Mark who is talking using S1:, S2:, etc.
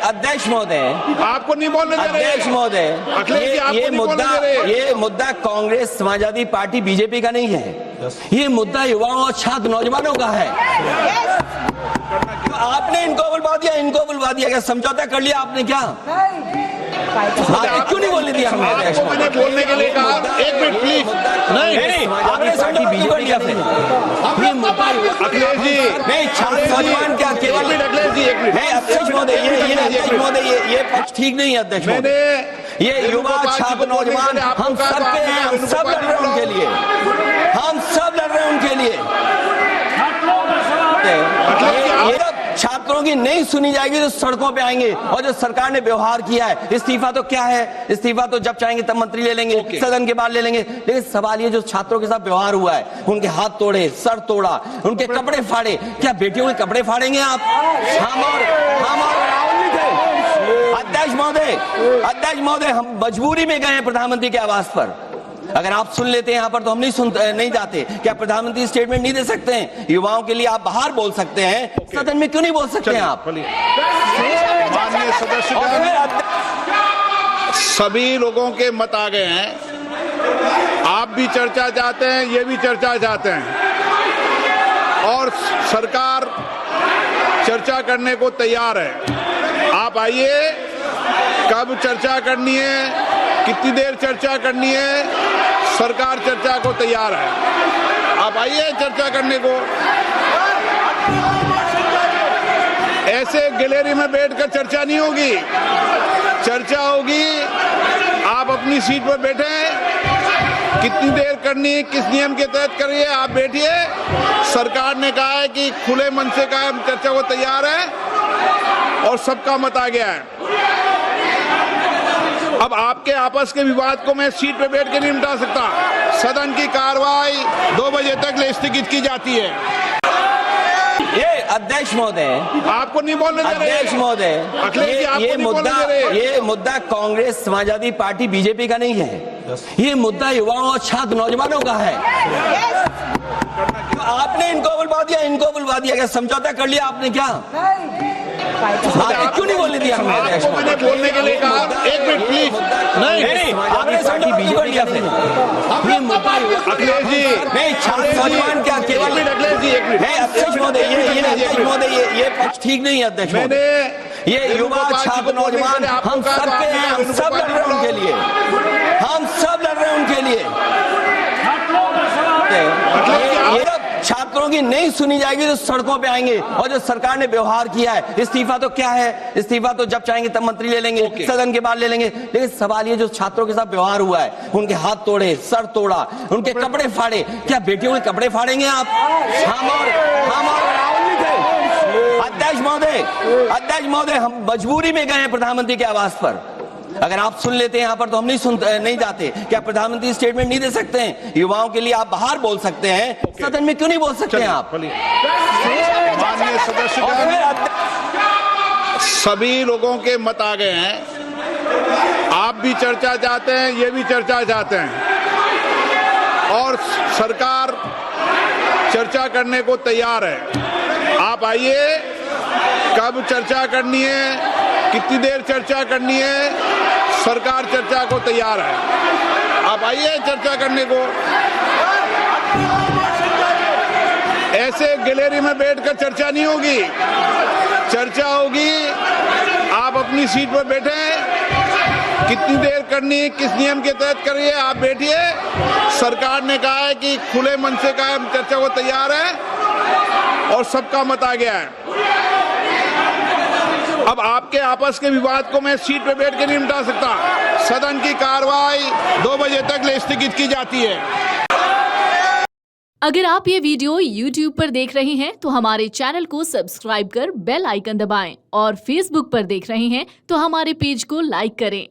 S1: अध्यक्ष महोदय,
S2: आपको नहीं बोलने दे रहे।
S1: अध्यक्ष महोदय,
S2: अखिलेश जी, आपको नहीं बोलने दे रहे।
S1: ये मुद्दा कांग्रेस, समाजवादी पार्टी, बीजेपी का नहीं है। ये मुद्दा युवाओं और छात्र नौजवानों का है। तो आपने इनको बुलवा दिया, क्या समझौता कर लिया आपने क्या? क्यों नहीं बोलने दिया हमें?
S2: आपको मैंने बोलने के लिए कहा, एक मिनट प्लीज।
S1: नहीं, आपने समझौता क्यों कर लिया फिर? ये मुद्दा
S2: अखिलेश जी,
S1: नहीं, छात्र नौजवान क्या केवल
S2: अखिलेश जी, एक मिनट।
S1: नहीं, अध्यक्ष महोदय, ये पक्ष ठीक नहीं है अध्यक्ष महोदय। ये युवा छात्र नौजवान हम सब पे हैं, हम सब लड़ रहे हैं उनके लिए, हम सब लड़ रहे हैं उनके लिए। छात्रों की नहीं सुनी जाएगी तो सड़कों पे आएंगे। और जो सरकार ने व्यवहार किया है, इस्तीफा तो क्या है, इस्तीफा तो जब चाहेंगे तब मंत्री ले लेंगे, सदन के बाद ले लेंगे। लेकिन सवाल ये जो छात्रों के साथ व्यवहार हुआ है, उनके हाथ तोड़े, सर तोड़ा, उनके कपड़े फाड़े, क्या बेटियों के कपड़े फाड़ेंगे आप? हम और राहुल जी थे। अध्यक्ष महोदय, हम मजबूरी में गए हैं प्रधानमंत्री के आवास पर। अगर आप सुन लेते हैं यहाँ पर तो हम नहीं जाते। क्या प्रधानमंत्री स्टेटमेंट नहीं दे सकते हैं? युवाओं के लिए आप बाहर बोल सकते हैं, सदन में क्यों नहीं बोल सकते हैं आप?
S2: माननीय सदस्य, सभी लोगों के मत आ गए हैं। आप भी चर्चा चाहते हैं, ये भी चर्चा चाहते हैं, और सरकार चर्चा करने को तैयार है। आप आइए, कब चर्चा करनी है, कितनी देर चर्चा करनी है, सरकार चर्चा को तैयार है। आप आइए चर्चा करने को। ऐसे गैलरी में बैठकर चर्चा नहीं होगी, चर्चा होगी। आप अपनी सीट पर बैठे, कितनी देर करनी है, किस नियम के तहत करिए, आप बैठिए। सरकार ने कहा है कि खुले मन से कहा हम चर्चा को तैयार है, और सबका मत आ गया है। अब आपके आपस के विवाद को मैं सीट पे बैठ के नहीं मिटा सकता। सदन की कार्रवाई 2 बजे तक स्थगित की जाती है।
S1: ये अध्यक्ष महोदय,
S2: आपको नहीं बोलने दे रहे।
S1: अध्यक्ष महोदय,
S2: अखिलेश जी, आपको नहीं बोलने दे रहे।
S1: ये मुद्दा कांग्रेस, समाजवादी पार्टी, बीजेपी का नहीं है। ये मुद्दा युवाओं और छात्र नौजवानों का है। आपने इनको बुलवा दिया, क्या समझौता कर लिया आपने क्या? क्यों नहीं बोलने दिया हमें?
S2: आपको मैंने बोलने के लिए कहा, एक मिनट प्लीज।
S1: नहीं, आपने समझौता क्यों कर लिया फिर? ये मुद्दा
S2: अखिलेश जी,
S1: नहीं, छात्र नौजवान क्या केवल
S2: अखिलेश जी, एक मिनट।
S1: नहीं, अध्यक्ष महोदय, ये पक्ष ठीक नहीं है अध्यक्ष महोदय। ये युवा छात्र नौजवान हम सब पे हैं, हम सब लड़ रहे हैं उनके लिए, हम सब लड़ रहे हैं उनके लिए। छात्रों की नहीं सुनी जाएगी तो सड़कों पे आएंगे। और जो सरकार ने व्यवहार किया है, इस्तीफा तो क्या है, इस्तीफा तो जब चाहेंगे तब मंत्री ले लेंगे, सदन के बाद ले लेंगे। लेकिन सवाल ये जो छात्रों के साथ व्यवहार हुआ है, उनके हाथ तोड़े, सर तोड़ा, उनके कपड़े फाड़े, क्या बेटियों के कपड़े फाड़ेंगे आप? हम और राहुल जी थे। अध्यक्ष महोदय, हम मजबूरी में गए हैं प्रधानमंत्री के आवास पर। अगर आप सुन लेते हैं यहाँ पर तो हम नहीं जाते। क्या प्रधानमंत्री स्टेटमेंट नहीं दे सकते हैं? युवाओं के लिए आप बाहर बोल सकते हैं, सदन में क्यों नहीं बोल सकते हैं आप?
S2: माननीय सदस्य, सभी लोगों के मत आ गए हैं। आप भी चर्चा चाहते हैं, ये भी चर्चा चाहते हैं, और सरकार चर्चा करने को तैयार है। आप आइए, कब चर्चा करनी है, कितनी देर चर्चा करनी है, सरकार चर्चा को तैयार है। आप आइए चर्चा करने को। ऐसे गैलरी में बैठकर चर्चा नहीं होगी, चर्चा होगी। आप अपनी सीट पर बैठे, कितनी देर करनी है, किस नियम के तहत करिए, आप बैठिए। सरकार ने कहा है कि खुले मन से कहा हम चर्चा को तैयार है, और सबका मत आ गया है। अब आपके आपस के विवाद को मैं सीट पे बैठ के नहीं मिटा सकता। सदन की कार्रवाई 2 बजे तक स्थगित की जाती है।
S3: अगर आप ये वीडियो YouTube पर देख रहे हैं तो हमारे चैनल को सब्सक्राइब कर बेल आइकन दबाएं, और Facebook पर देख रहे हैं तो हमारे पेज को लाइक करें।